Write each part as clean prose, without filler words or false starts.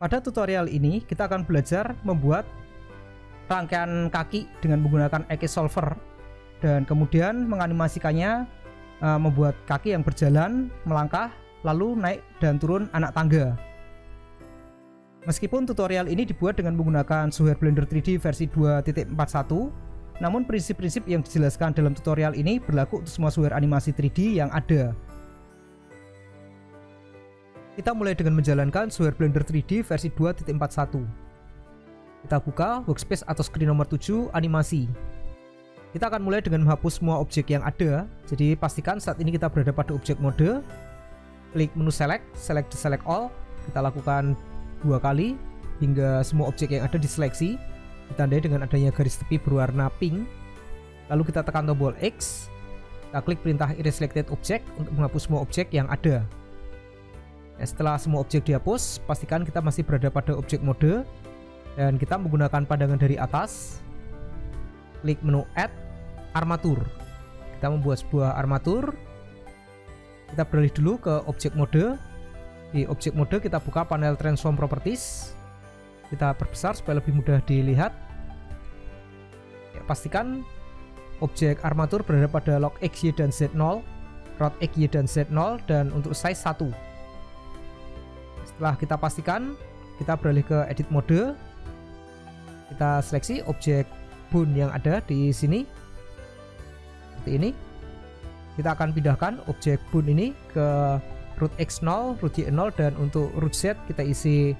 Pada tutorial ini kita akan belajar membuat rangkaian kaki dengan menggunakan EK Solver dan kemudian menganimasikannya, membuat kaki yang berjalan, melangkah, lalu naik dan turun anak tangga. Meskipun tutorial ini dibuat dengan menggunakan software Blender 3D versi 2.41, namun prinsip-prinsip yang dijelaskan dalam tutorial ini berlaku untuk semua software animasi 3D yang ada. Kita mulai dengan menjalankan software Blender 3D versi 2.41. Kita buka workspace atau screen nomor 7, animasi. Kita akan mulai dengan menghapus semua objek yang ada. Jadi pastikan saat ini kita berada pada objek mode. Klik menu select all. Kita lakukan 2 kali hingga semua objek yang ada diseleksi, ditandai dengan adanya garis tepi berwarna pink. Lalu kita tekan tombol X. Kita klik perintah erase selected object untuk menghapus semua objek yang ada. Setelah semua objek dihapus, pastikan kita masih berada pada objek mode dan kita menggunakan pandangan dari atas. Klik menu add armatur. Kita membuat sebuah armatur. Kita beralih dulu ke objek mode. Di objek mode kita buka panel transform properties. Kita perbesar supaya lebih mudah dilihat. Pastikan objek armatur berada pada log X, Y, dan Z0, rod X, Y, dan Z0, dan untuk size 1. Setelah kita pastikan, kita beralih ke edit mode. Kita seleksi objek bone yang ada di sini seperti ini. Kita akan pindahkan objek bone ini ke root X0, root Y0, dan untuk root Z kita isi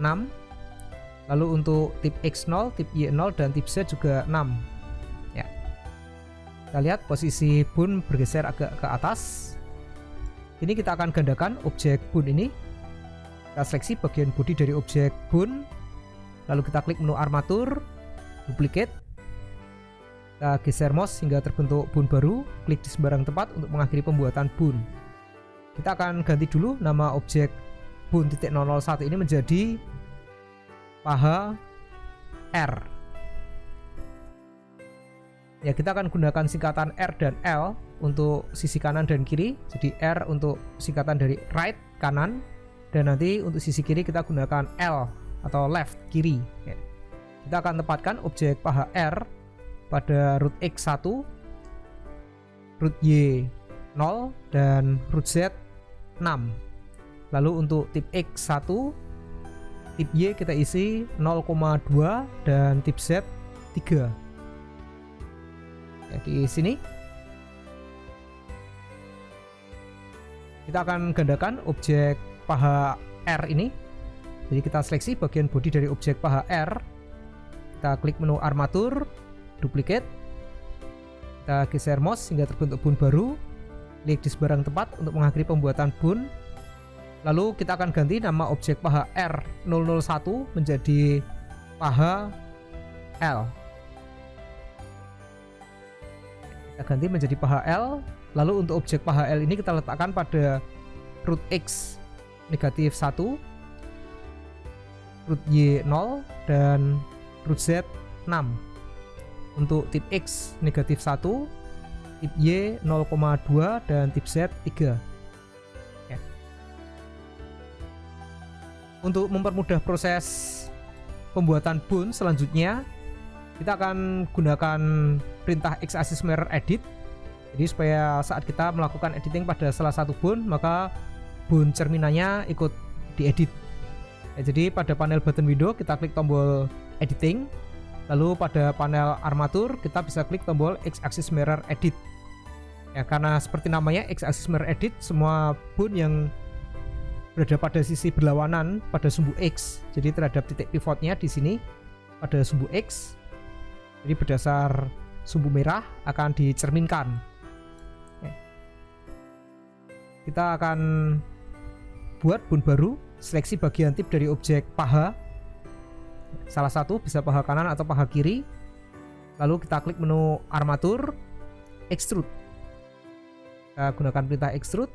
6. Lalu untuk tip X0, tip Y0, dan tip Z juga 6 ya. Kita lihat posisi bone bergeser agak ke atas. Ini kita akan gandakan objek bone ini. Kita seleksi bagian body dari objek bone, lalu kita klik menu armatur, duplicate, kita geser mouse hingga terbentuk bone baru, klik di sembarang tempat untuk mengakhiri pembuatan bone. Kita akan ganti dulu nama objek bone.001 ini menjadi paha R. Ya, kita akan gunakan singkatan R dan L untuk sisi kanan dan kiri. Jadi R untuk singkatan dari right, kanan, dan nanti untuk sisi kiri kita gunakan L atau left, kiri. Kita akan tempatkan objek paha R pada root X1, root Y0, dan root Z 6. Lalu untuk tip X1, tip Y kita isi 0,2, dan tip Z 3. Ya, di sini kita akan gandakan objek paha R ini. Jadi kita seleksi bagian body dari objek paha R. Kita klik menu armatur, duplicate. Kita geser mouse hingga terbentuk bone baru. Klik di sembarang tempat untuk mengakhiri pembuatan bone. Lalu kita akan ganti nama objek paha R001 menjadi paha L. Kita ganti menjadi paha L. Lalu untuk objek paha L ini kita letakkan pada root X negatif 1, root Y0, dan root Z 6. Untuk tip X negatif 1, tip Y 0,2, dan tip Z 3. Ya. Untuk mempermudah proses pembuatan bone selanjutnya, kita akan gunakan perintah X axis mirror edit. Jadi supaya saat kita melakukan editing pada salah satu bone, maka bone cerminannya ikut diedit. Ya, jadi pada panel button window kita klik tombol editing, lalu pada panel armatur kita bisa klik tombol X axis mirror edit. Ya, karena seperti namanya X axis mirror edit, semua bone yang berada pada sisi berlawanan pada sumbu X, jadi terhadap titik pivotnya di sini pada sumbu X, jadi berdasar sumbu merah akan dicerminkan. Ya. Kita akan buat bone baru, seleksi bagian tip dari objek paha. Salah satu bisa paha kanan atau paha kiri. Lalu kita klik menu armatur, extrude. Kita gunakan perintah extrude.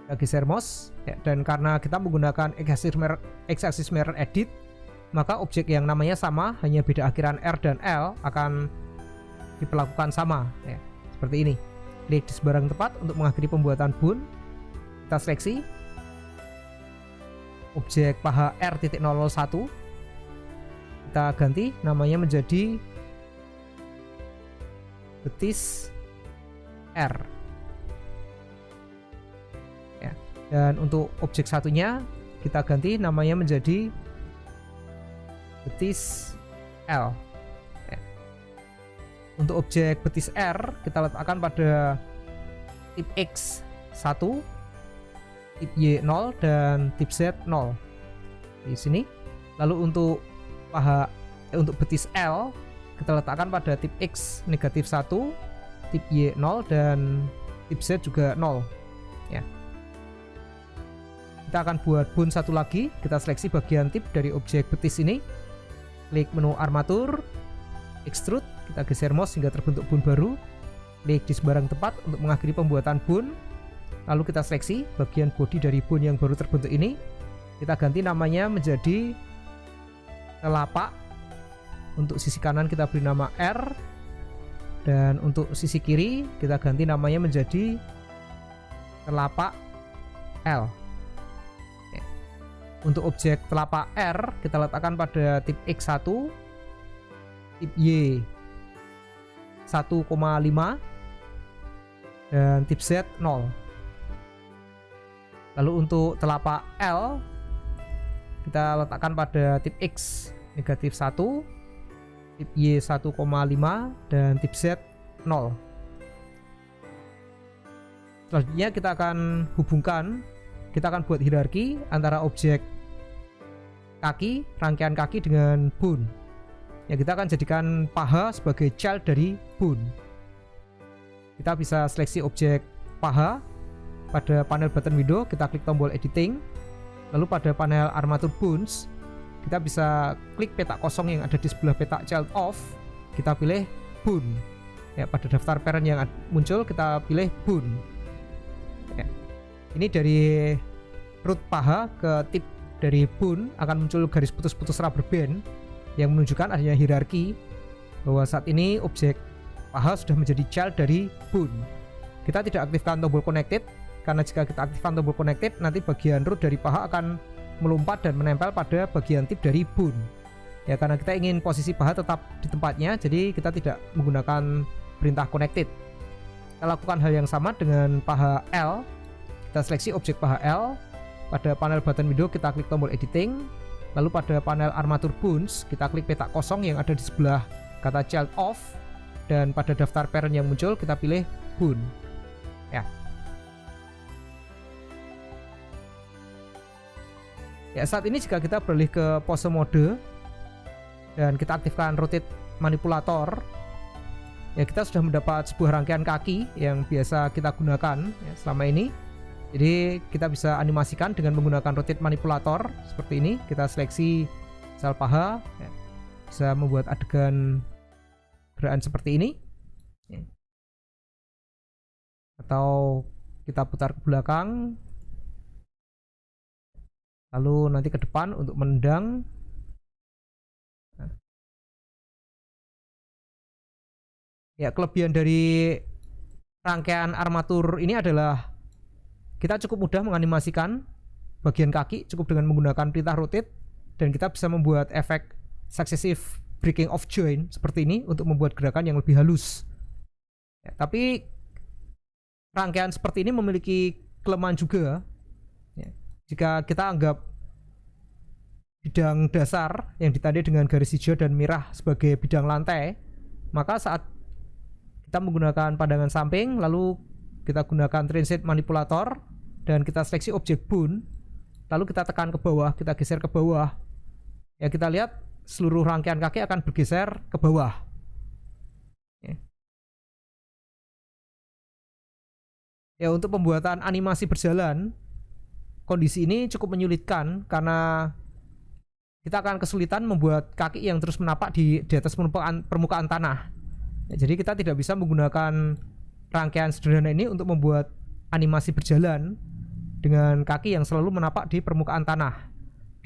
Kita geser mouse, ya, dan karena kita menggunakan X axis mirror edit, maka objek yang namanya sama, hanya beda akhiran R dan L akan diperlakukan sama. Ya, seperti ini. Klik di sembarang tempat untuk mengakhiri pembuatan bone. Kita seleksi. objek paha R.001 kita ganti namanya menjadi betis R ya. Dan untuk objek satunya kita ganti namanya menjadi betis L ya. Untuk objek betis R kita letakkan pada tip X 1, tip Y 0 dan tip Z 0 di sini. Lalu untuk paha untuk betis L kita letakkan pada tip X negatif 1, tip Y 0 dan tip Z juga 0 ya. Kita akan buat bone satu lagi. Kita seleksi bagian tip dari objek betis ini, klik menu armatur, extrude, kita geser mouse hingga terbentuk bone baru, klik di sembarang tempat untuk mengakhiri pembuatan bone. Lalu kita seleksi bagian body dari bone yang baru terbentuk ini, kita ganti namanya menjadi telapak. Untuk sisi kanan kita beri nama R, dan untuk sisi kiri kita ganti namanya menjadi telapak L. Untuk objek telapak R kita letakkan pada tip X1, tip Y 1,5 dan tip Z 0. Lalu untuk telapak L kita letakkan pada tip X negatif 1, tip Y 1,5 dan tip Z 0. Selanjutnya kita akan hubungkan, kita akan buat hierarki antara objek kaki, rangkaian kaki dengan bone. Ya, kita akan jadikan paha sebagai child dari bone. Kita bisa seleksi objek paha pada panel button window, kita klik tombol editing. Lalu pada panel armature bones kita bisa klik petak kosong yang ada di sebelah petak child of, kita pilih bone. Ya, pada daftar parent yang muncul kita pilih bone. Ya. Ini dari root paha ke tip dari bone akan muncul garis putus-putus rubber band yang menunjukkan adanya hierarki bahwa saat ini objek paha sudah menjadi child dari bone. Kita tidak aktifkan tombol connected karena jika kita aktifkan tombol connected nanti bagian root dari paha akan melompat dan menempel pada bagian tip dari bone. Ya, karena kita ingin posisi paha tetap di tempatnya, jadi kita tidak menggunakan perintah connected. Kita lakukan hal yang sama dengan paha L. Kita seleksi objek paha L. Pada panel button window kita klik tombol editing. Lalu pada panel armature bones kita klik petak kosong yang ada di sebelah kata child of, dan pada daftar parent yang muncul kita pilih bone. Ya. Ya, saat ini jika kita beralih ke pose mode dan kita aktifkan rotate manipulator, ya kita sudah mendapat sebuah rangkaian kaki yang biasa kita gunakan ya, selama ini. Jadi kita bisa animasikan dengan menggunakan rotate manipulator seperti ini. Kita seleksi sel paha ya, bisa membuat adegan gerakan seperti ini ya. Atau kita putar ke belakang, lalu nanti ke depan untuk menendang. Ya, kelebihan dari rangkaian armatur ini adalah kita cukup mudah menganimasikan bagian kaki cukup dengan menggunakan perintah rotate, dan kita bisa membuat efek successive breaking of joint seperti ini untuk membuat gerakan yang lebih halus. Ya, tapi rangkaian seperti ini memiliki kelemahan juga. Ya, jika kita anggap bidang dasar yang ditandai dengan garis hijau dan merah sebagai bidang lantai, maka saat kita menggunakan pandangan samping lalu kita gunakan translate manipulator dan kita seleksi objek bone, lalu kita tekan ke bawah, kita geser ke bawah, ya kita lihat seluruh rangkaian kaki akan bergeser ke bawah ya. Ya, untuk pembuatan animasi berjalan, kondisi ini cukup menyulitkan karena kita akan kesulitan membuat kaki yang terus menapak di atas permukaan tanah ya, jadi kita tidak bisa menggunakan rangkaian sederhana ini untuk membuat animasi berjalan dengan kaki yang selalu menapak di permukaan tanah.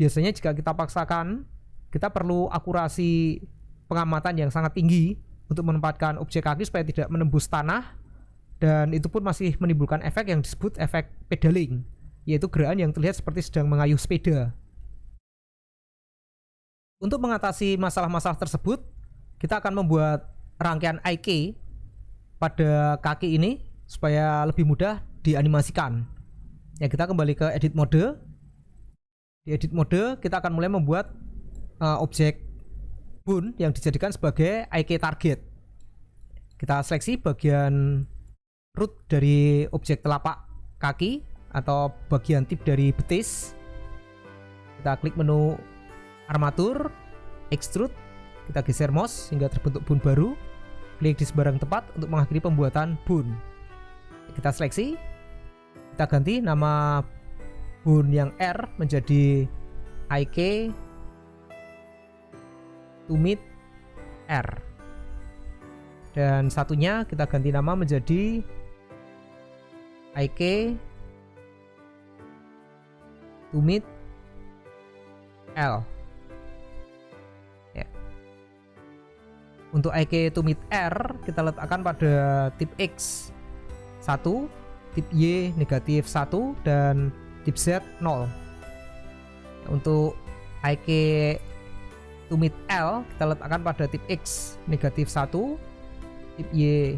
Biasanya jika kita paksakan, kita perlu akurasi pengamatan yang sangat tinggi untuk menempatkan objek kaki supaya tidak menembus tanah, dan itu pun masih menimbulkan efek yang disebut efek pedaling. yaitu gerakan yang terlihat seperti sedang mengayuh sepeda. Untuk mengatasi masalah-masalah tersebut, kita akan membuat rangkaian IK pada kaki ini supaya lebih mudah dianimasikan. Ya, kita kembali ke edit mode. Di edit mode kita akan mulai membuat objek bone yang dijadikan sebagai IK target. Kita seleksi bagian root dari objek telapak kaki atau bagian tip dari betis. Kita klik menu armatur, extrude, kita geser mouse hingga terbentuk bone baru. Klik di sembarang tempat untuk mengakhiri pembuatan bone. Kita seleksi, kita ganti nama bone yang R menjadi IK to meet R, dan satunya kita ganti nama menjadi IK to meet L. Untuk IK to meet R kita letakkan pada tip X 1, tip Y negatif 1, dan tip Z 0. Untuk IK to meet L kita letakkan pada tip X negatif 1, tip Y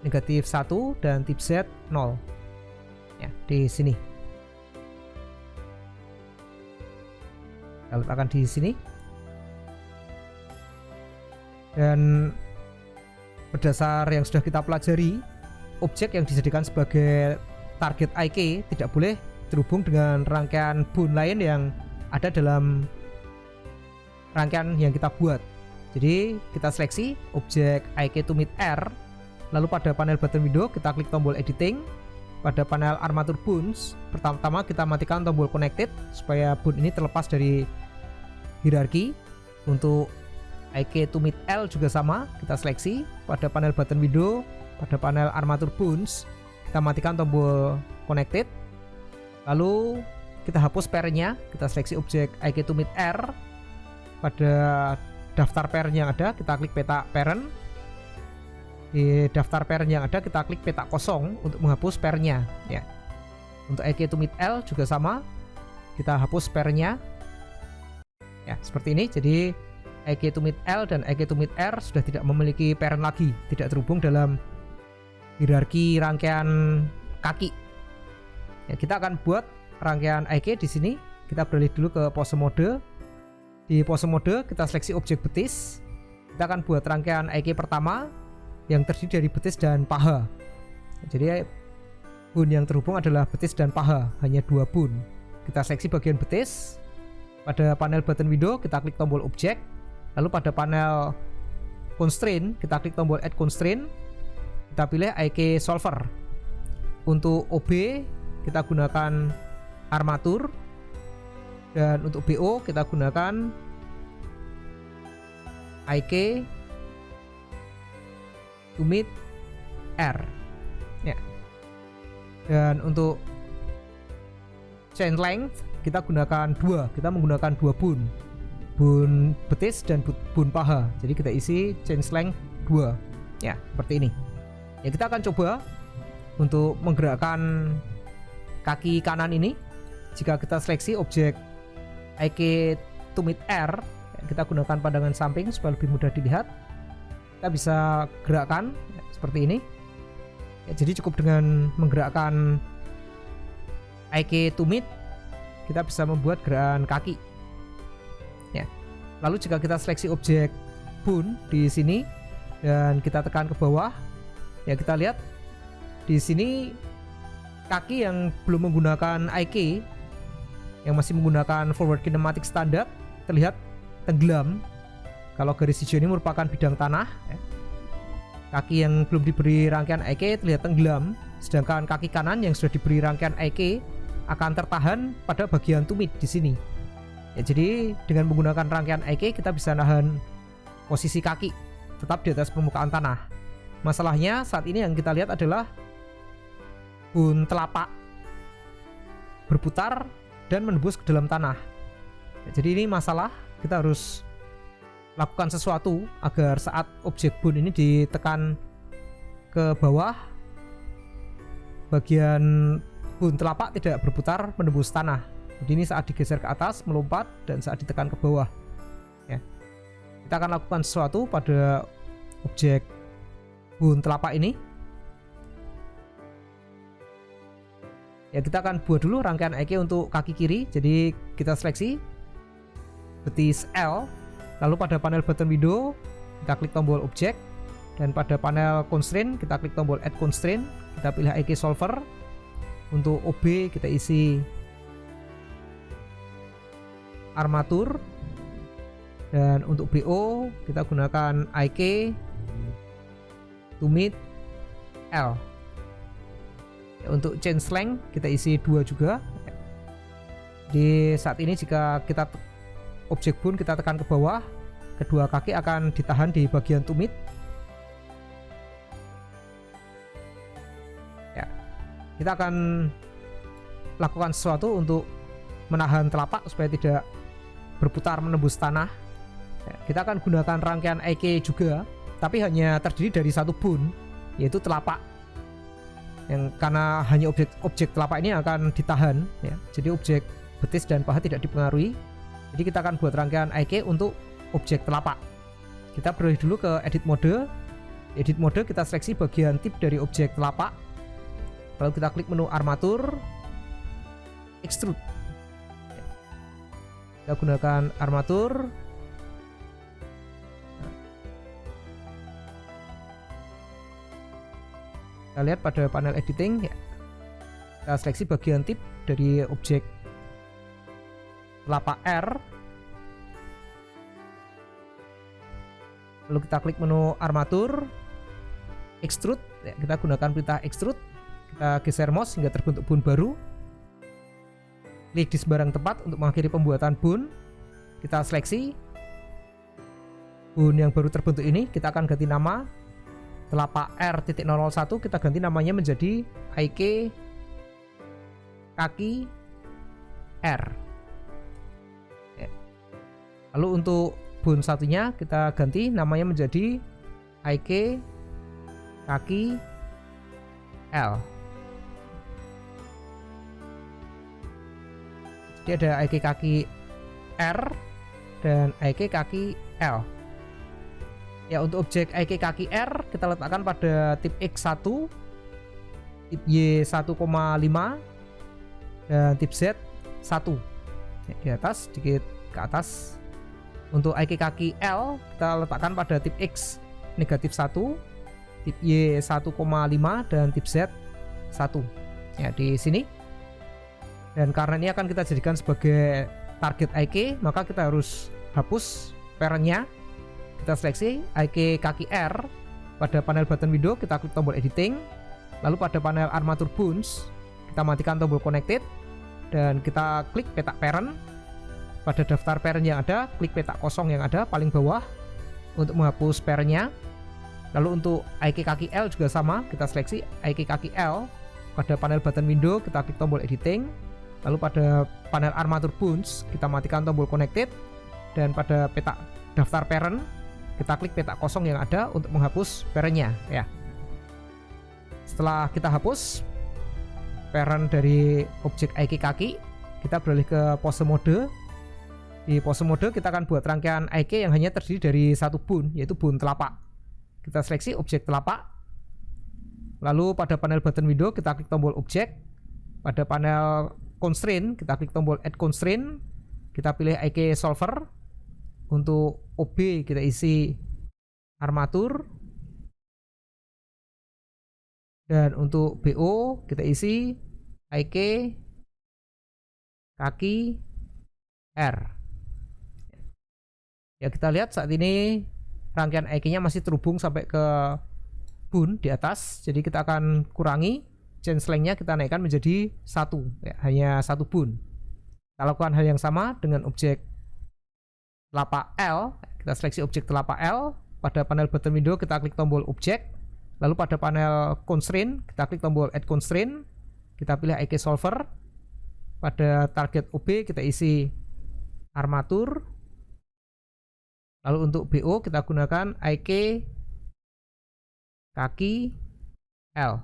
negatif 1, dan tip Z 0. Ya, di sini. Kita letakkan di sini. Dan berdasar yang sudah kita pelajari, objek yang dijadikan sebagai target IK tidak boleh terhubung dengan rangkaian bone lain yang ada dalam rangkaian yang kita buat. Jadi kita seleksi objek IK to meet R, lalu pada panel button window kita klik tombol editing. Pada panel armatur bones, pertama-tama kita matikan tombol connected supaya bone ini terlepas dari hierarki. Untuk IK to meet L juga sama, kita seleksi pada panel button window. Pada panel armatur bones kita matikan tombol connected, lalu kita hapus pairnya. Kita seleksi objek IK to meet R. Pada daftar parent yang ada kita klik peta parent. Di daftar parent yang ada kita klik peta kosong untuk menghapus pairnya ya. Untuk IK to meet L juga sama, kita hapus pairnya ya, seperti ini. Jadi IK to meet L dan IK to meet R sudah tidak memiliki parent lagi, tidak terhubung dalam hierarki rangkaian kaki. Ya, kita akan buat rangkaian IK di sini. Kita beralih dulu ke pose mode. Di pose mode kita seleksi objek betis. Kita akan buat rangkaian IK pertama yang terdiri dari betis dan paha. Jadi bone yang terhubung adalah betis dan paha, hanya 2 bone. Kita seleksi bagian betis. Pada panel button window kita klik tombol objek. Lalu pada panel constraint kita klik tombol add constraint. Kita pilih IK solver. Untuk OB kita gunakan armatur, dan untuk BO kita gunakan IK to meet R ya. Dan untuk chain length kita gunakan 2, kita menggunakan 2 bone betis dan bone paha. Jadi kita isi chain length 2 ya, seperti ini ya. Kita akan coba untuk menggerakkan kaki kanan ini. Jika kita seleksi objek IK to meet R, kita gunakan pandangan samping supaya lebih mudah dilihat. Kita bisa gerakkan ya, seperti ini ya. Jadi cukup dengan menggerakkan IK to meet kita bisa membuat gerakan kaki ya. Lalu jika kita seleksi objek bone di sini dan kita tekan ke bawah ya, kita lihat di sini kaki yang belum menggunakan IK, yang masih menggunakan forward kinematic standard, terlihat tenggelam. Kalau garis hijau ini merupakan bidang tanah ya. Kaki yang belum diberi rangkaian IK terlihat tenggelam, sedangkan kaki kanan yang sudah diberi rangkaian IK akan tertahan pada bagian tumit di sini ya. Jadi dengan menggunakan rangkaian IK kita bisa nahan posisi kaki tetap di atas permukaan tanah. Masalahnya saat ini yang kita lihat adalah bone telapak berputar dan menembus ke dalam tanah ya. Jadi ini masalah, kita harus lakukan sesuatu agar saat objek bone ini ditekan ke bawah, bagian bun telapak tidak berputar menembus tanah. Jadi ini saat digeser ke atas melompat dan saat ditekan ke bawah. Ya. Kita akan lakukan sesuatu pada objek bun telapak ini. Ya, kita akan buat dulu rangkaian IK untuk kaki kiri. Jadi kita seleksi betis L, lalu pada panel button window kita klik tombol objek, dan pada panel constraint kita klik tombol add constraint. Kita pilih IK solver. Untuk OB kita isi armatur, dan untuk BO kita gunakan IK to meet L. Untuk change length kita isi 2 juga. Di saat ini jika kita objek bun kita tekan ke bawah, kedua kaki akan ditahan di bagian tumit. Ya, kita akan lakukan sesuatu untuk menahan telapak supaya tidak berputar menembus tanah. Ya, kita akan gunakan rangkaian IK juga, tapi hanya terdiri dari satu bun, yaitu telapak. Yang karena hanya objek telapak ini akan ditahan, ya. Jadi objek betis dan paha tidak dipengaruhi. Jadi kita akan buat rangkaian IK untuk objek telapak. Kita beralih dulu ke edit mode. Di edit mode kita seleksi bagian tip dari objek telapak, lalu kita klik menu armatur, extrude. Kita gunakan armatur. Kita lihat pada panel editing, ya. Kita seleksi bagian tip dari objek telapak R, lalu kita klik menu armatur, extrude, ya, kita gunakan perintah extrude. Kita geser mouse hingga terbentuk bun baru, klik di sembarang tempat untuk mengakhiri pembuatan bun. Kita seleksi bun yang baru terbentuk ini, kita akan ganti nama telapak R.001, kita ganti namanya menjadi IK kaki R. Ya. Lalu untuk bun satunya kita ganti namanya menjadi IK kaki L. Jadi ada IK kaki R dan IK kaki L. Ya, untuk objek IK kaki R kita letakkan pada tip X1, tip Y1,5 dan tip Z1. Ya, di atas, sedikit ke atas. Untuk IK kaki L kita letakkan pada tip X negatif 1, tip Y1,5 dan tip Z1. Ya, di sini. Dan karena ini akan kita jadikan sebagai target IK, maka kita harus hapus parentnya. Kita seleksi IK kaki R. Pada panel button window kita klik tombol editing, lalu pada panel armatur bones kita matikan tombol connected, dan kita klik petak parent. Pada daftar parent yang ada, klik petak kosong yang ada paling bawah untuk menghapus parentnya. Lalu untuk IK kaki L juga sama, kita seleksi IK kaki L. Pada panel button window kita klik tombol editing, lalu pada panel armatur bones kita matikan tombol connected, dan pada petak daftar parent kita klik petak kosong yang ada untuk menghapus parentnya, ya. Setelah kita hapus parent dari objek IK kaki, kita beralih ke pose mode. Di pose mode kita akan buat rangkaian IK yang hanya terdiri dari satu bun, yaitu bun telapak. Kita seleksi objek telapak, lalu pada panel button window kita klik tombol objek. Pada panel constraint kita klik tombol add constraint. Kita pilih IK solver. Untuk OB kita isi armatur, dan untuk BO kita isi IK kaki R. Ya, kita lihat saat ini rangkaian IK-nya masih terhubung sampai ke bun di atas. Jadi kita akan kurangi change length-nya, kita naikkan menjadi 1, ya, hanya satu bun. Kita lakukan hal yang sama dengan objek telapak L. Kita seleksi objek telapak L. Pada panel button window kita klik tombol objek, lalu pada panel constraint kita klik tombol add constraint. Kita pilih IK solver. Pada target OB kita isi armatur, lalu untuk BO kita gunakan IK kaki L.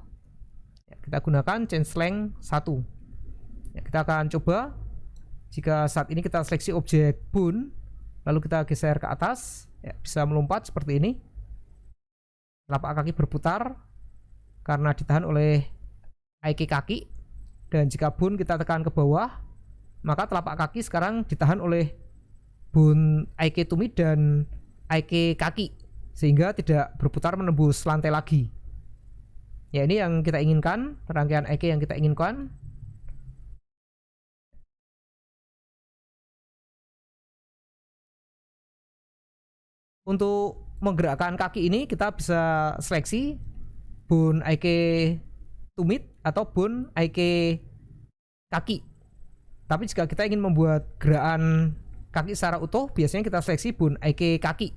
Ya, kita gunakan change length 1. Ya, kita akan coba jika saat ini kita seleksi objek bone, lalu kita geser ke atas, ya, bisa melompat seperti ini. Telapak kaki berputar karena ditahan oleh IK kaki, dan jika bone kita tekan ke bawah, maka telapak kaki sekarang ditahan oleh bone IK tumit dan IK kaki, sehingga tidak berputar menembus lantai lagi. Ya, ini yang kita inginkan, rangkaian IK yang kita inginkan. Untuk menggerakkan kaki ini kita bisa seleksi bone IK tumit atau bone IK kaki. Tapi jika kita ingin membuat gerakan kaki secara utuh, biasanya kita seleksi bone IK kaki.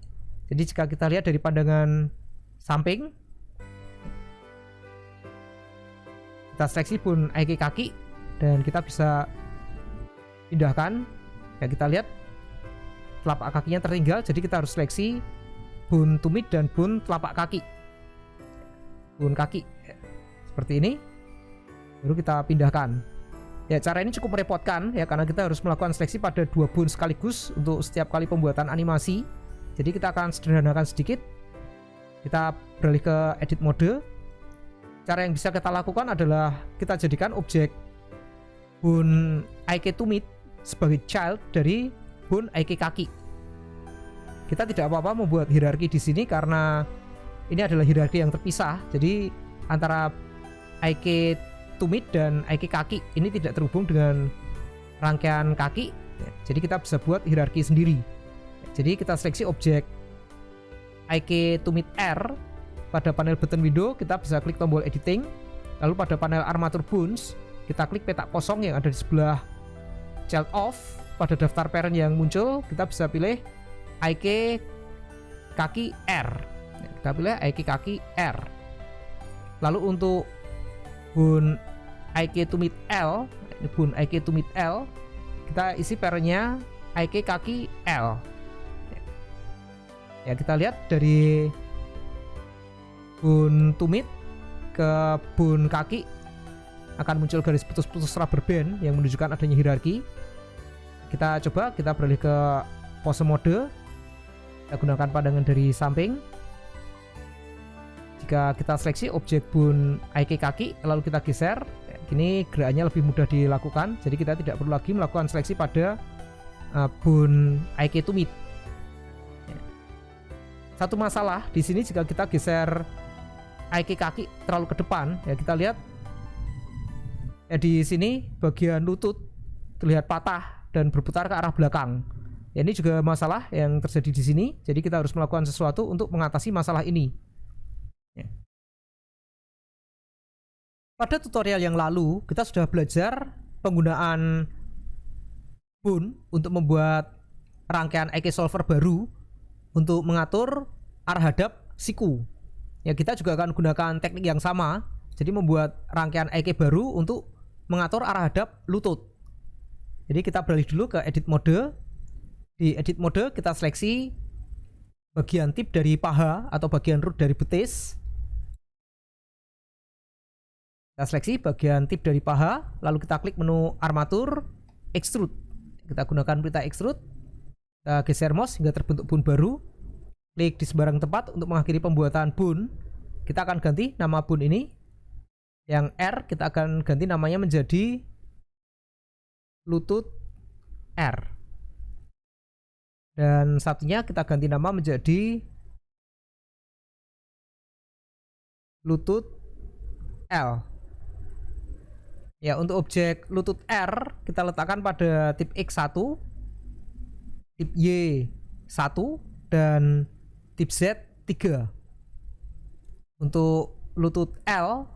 Jadi jika kita lihat dari pandangan samping, kita seleksi bone IK kaki dan kita bisa pindahkan. Ya, kita lihat telapak kakinya tertinggal, jadi kita harus seleksi bone tumit dan bone telapak kaki. Bone kaki seperti ini, baru kita pindahkan. Ya, cara ini cukup merepotkan ya, karena kita harus melakukan seleksi pada 2 bone sekaligus untuk setiap kali pembuatan animasi. Jadi kita akan sederhanakan sedikit. Kita beralih ke edit mode. Cara yang bisa kita lakukan adalah kita jadikan objek bone IK tumit sebagai child dari bone IK kaki. Kita tidak apa-apa membuat hierarki di sini karena ini adalah hierarki yang terpisah. Jadi antara IK tumit dan IK kaki ini tidak terhubung dengan rangkaian kaki. Jadi kita bisa buat hierarki sendiri. Jadi kita seleksi objek IK tumit R. Pada panel button window kita bisa klik tombol editing. Lalu pada panel armature bones kita klik petak kosong yang ada di sebelah child of. Pada daftar parent yang muncul kita bisa pilih IK kaki R. Kita pilih IK kaki R. Lalu untuk bone IK tumit L, bone IK tumit L, kita isi parentnya IK kaki L. Ya, kita lihat dari bone tumit ke bone kaki akan muncul garis putus-putus rubber band yang menunjukkan adanya hierarki. Kita coba, kita beralih ke pose mode. Kita gunakan pandangan dari samping. Jika kita seleksi objek bone IK kaki lalu kita geser, ini gerakannya lebih mudah dilakukan. Jadi kita tidak perlu lagi melakukan seleksi pada bone IK tumit. Satu masalah di sini jika kita geser IK kaki terlalu ke depan, ya kita lihat ya di sini bagian lutut terlihat patah dan berputar ke arah belakang. Ya, ini juga masalah yang terjadi di sini. Jadi kita harus melakukan sesuatu untuk mengatasi masalah ini. Ya. Pada tutorial yang lalu kita sudah belajar penggunaan bone untuk membuat rangkaian IK solver baru untuk mengatur arah hadap siku. Ya, kita juga akan gunakan teknik yang sama. Jadi membuat rangkaian IK baru untuk mengatur arah hadap lutut. Jadi kita beralih dulu ke edit mode. Di edit mode kita seleksi bagian tip dari paha atau bagian root dari betis. Kita seleksi bagian tip dari paha, lalu kita klik menu armatur, extrude. Kita gunakan perintah extrude. Kita geser mouse hingga terbentuk bone baru. Klik di sembarang tempat untuk mengakhiri pembuatan bone. Kita akan ganti nama bone ini. Yang R kita akan ganti namanya menjadi lutut R. Dan satunya kita ganti nama menjadi lutut L. Ya, untuk objek lutut R kita letakkan pada tip X1, tip Y1 dan tip Z3. Untuk lutut L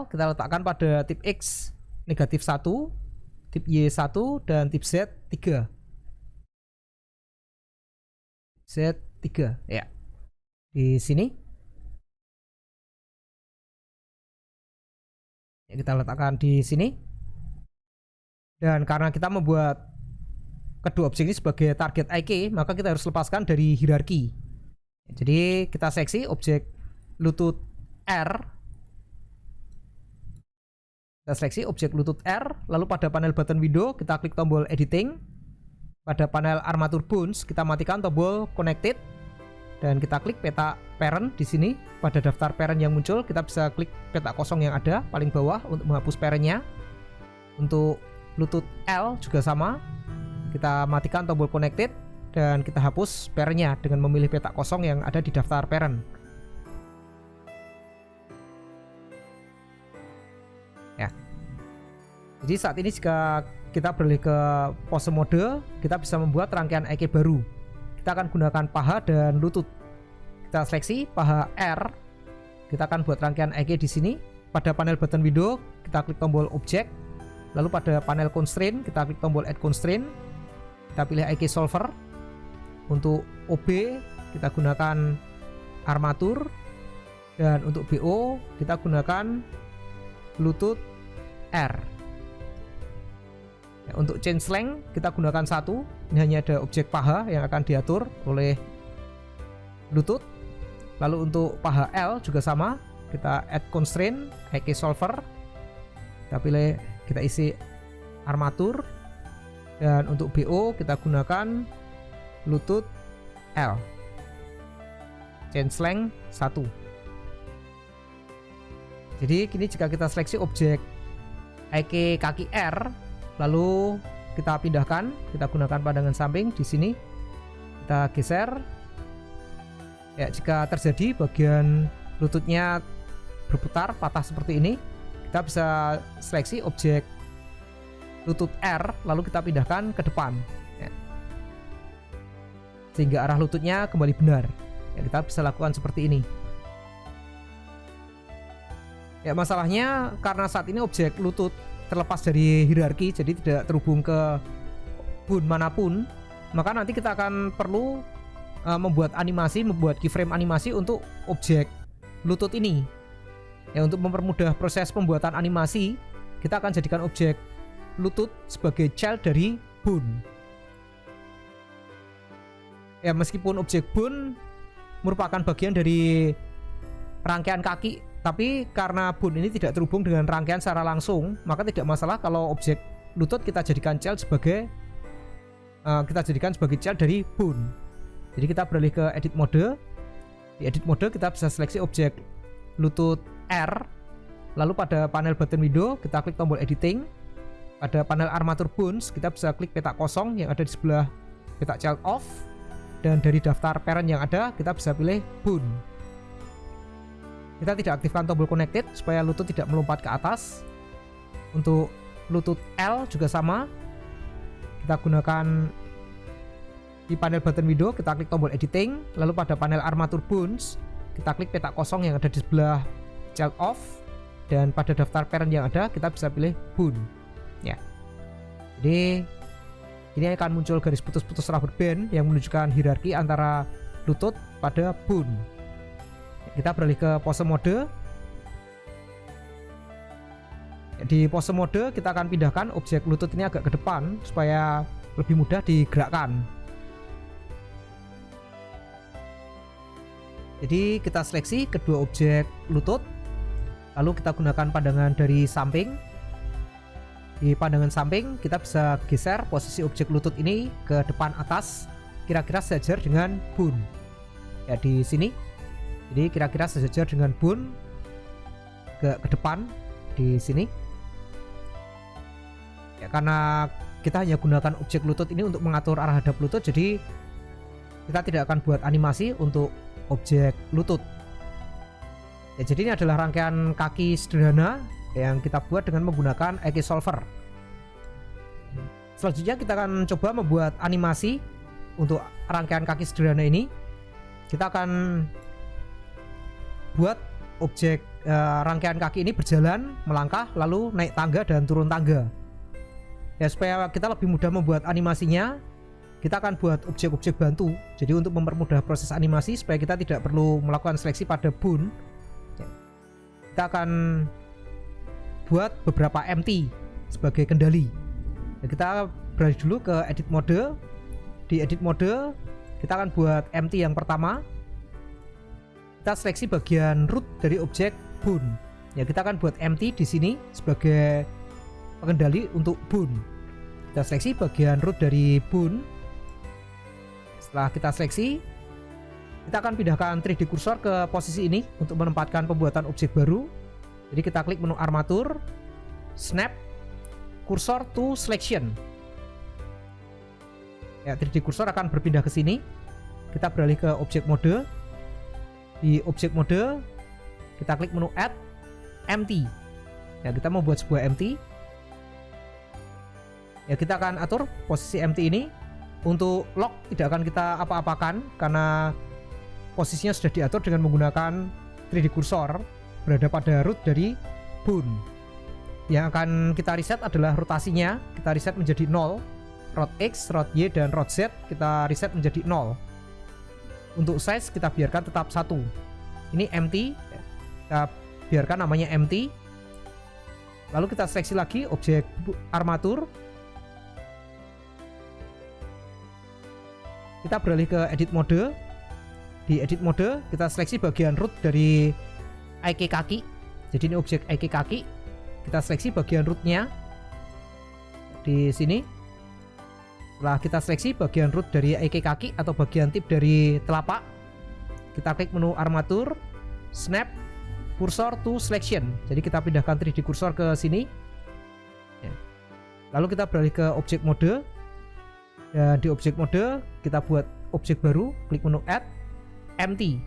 kita letakkan pada tip X negatif 1, tip Y1 dan tip Z3. Z3 ya. Di sini ya, kita letakkan di sini. Dan karena kita membuat kedua objek ini sebagai target IK, maka kita harus lepaskan dari hierarki. Jadi kita seleksi objek lutut R. Kita seleksi objek Bluetooth R, lalu pada panel button window kita klik tombol editing. Pada panel armatur bones kita matikan tombol connected dan kita klik peta parent di sini. Pada daftar parent yang muncul kita bisa klik peta kosong yang ada paling bawah untuk menghapus parentnya. Untuk Bluetooth L juga sama. Kita matikan tombol connected dan kita hapus parentnya dengan memilih peta kosong yang ada di daftar parent. Ya. Jadi saat ini jika kita beralih ke pose mode, kita bisa membuat rangkaian EKG baru. Kita akan gunakan paha dan lutut. Kita seleksi paha R. Kita akan buat rangkaian EKG di sini. Pada panel button window, kita klik tombol object. Lalu pada panel constraint, kita klik tombol add constraint. Kita pilih EKG solver. Untuk OB, kita gunakan armatur. Dan untuk BO, kita gunakan Bluetooth R. Ya, untuk change length kita gunakan 1. Ini hanya ada objek paha yang akan diatur oleh Bluetooth. Lalu untuk paha L juga sama. Kita add constraint, EKG solver. Kita isi armatur. Dan untuk BO kita gunakan Bluetooth L. Change length 1. Jadi kini jika kita seleksi objek EKG kaki R, lalu kita pindahkan, kita gunakan pandangan samping di sini. Kita geser. Ya, jika terjadi bagian lututnya berputar, patah seperti ini, kita bisa seleksi objek lutut R, lalu kita pindahkan ke depan. Ya. Sehingga arah lututnya kembali benar. Ya, kita bisa lakukan seperti ini. Ya, masalahnya karena saat ini objek lutut terlepas dari hierarki, jadi tidak terhubung ke bone manapun, maka nanti kita akan perlu membuat keyframe animasi untuk objek lutut ini. Ya, untuk mempermudah proses pembuatan animasi, kita akan jadikan objek lutut sebagai child dari bone. Ya, meskipun objek bone merupakan bagian dari rangkaian kaki, tapi karena bone ini tidak terhubung dengan rangkaian secara langsung, maka tidak masalah kalau objek lutut kita jadikan child sebagai child dari bone. Jadi kita beralih ke edit mode. Di edit mode kita bisa seleksi objek lutut R. Lalu pada panel button window kita klik tombol editing. Pada panel armatur bones kita bisa klik peta kosong yang ada di sebelah peta child off. Dan dari daftar parent yang ada kita bisa pilih bone. Kita tidak aktifkan tombol connected supaya lutut tidak melompat ke atas. Untuk lutut L juga sama. Kita gunakan di panel button window, kita klik tombol editing. Lalu pada panel armatur bones, kita klik peta kosong yang ada di sebelah child off. Dan pada daftar parent yang ada, kita bisa pilih bone. Ya. Jadi ini akan muncul garis putus-putus rubber band yang menunjukkan hierarki antara lutut pada bone. Kita beralih ke pose mode. Di pose mode kita akan pindahkan objek lutut ini agak ke depan supaya lebih mudah digerakkan. Jadi kita seleksi kedua objek lutut, lalu kita gunakan pandangan dari samping. Di pandangan samping kita bisa geser posisi objek lutut ini ke depan atas, kira-kira sejajar dengan bone. Ya, di sini. Jadi kira-kira sejajar dengan bone ke depan di sini. Ya, karena kita hanya gunakan objek lutut ini untuk mengatur arah hadap lutut, jadi kita tidak akan buat animasi untuk objek lutut. Ya, jadi ini adalah rangkaian kaki sederhana yang kita buat dengan menggunakan EKG solver. Selanjutnya kita akan coba membuat animasi untuk rangkaian kaki sederhana ini. Kita akan buat objek rangkaian kaki ini berjalan, melangkah, lalu naik tangga dan turun tangga. Ya, supaya kita lebih mudah membuat animasinya, kita akan buat objek-objek bantu. Jadi untuk mempermudah proses animasi supaya kita tidak perlu melakukan seleksi pada bone, kita akan buat beberapa empty sebagai kendali. Ya, kita beralih dulu ke edit mode. Di edit mode kita akan buat empty yang pertama. Kita seleksi bagian root dari objek bone. Ya, kita akan buat empty di sini sebagai pengendali untuk boon. Kita seleksi bagian root dari boon. Setelah kita seleksi, kita akan pindahkan 3D cursor ke posisi ini untuk menempatkan pembuatan objek baru. Jadi kita klik menu armatur, snap, cursor to selection. Ya, 3D cursor akan berpindah ke sini. Kita beralih ke objek mode. Di objek mode, kita klik menu add, empty. Ya, kita mau buat sebuah empty. Ya, kita akan atur posisi empty ini. Untuk lock tidak akan kita apa-apakan karena posisinya sudah diatur dengan menggunakan 3D cursor berada pada root dari boon. Yang akan kita reset adalah rotasinya. Kita reset menjadi 0. Rot X, rot Y, dan rot Z kita reset menjadi 0. Untuk size kita biarkan tetap 1. Ini empty. Kita biarkan namanya empty. Lalu kita seleksi lagi objek armatur. Kita beralih ke edit mode. Di edit mode kita seleksi bagian root dari IK kaki. Jadi ini objek IK kaki. Kita seleksi bagian rootnya di sini. Setelah kita seleksi bagian root dari IK kaki atau bagian tip dari telapak, kita klik menu armatur, snap, cursor to selection. Jadi kita pindahkan 3D cursor ke sini. Lalu kita beralih ke objek mode. Dan di objek mode kita buat objek baru, klik menu add, empty.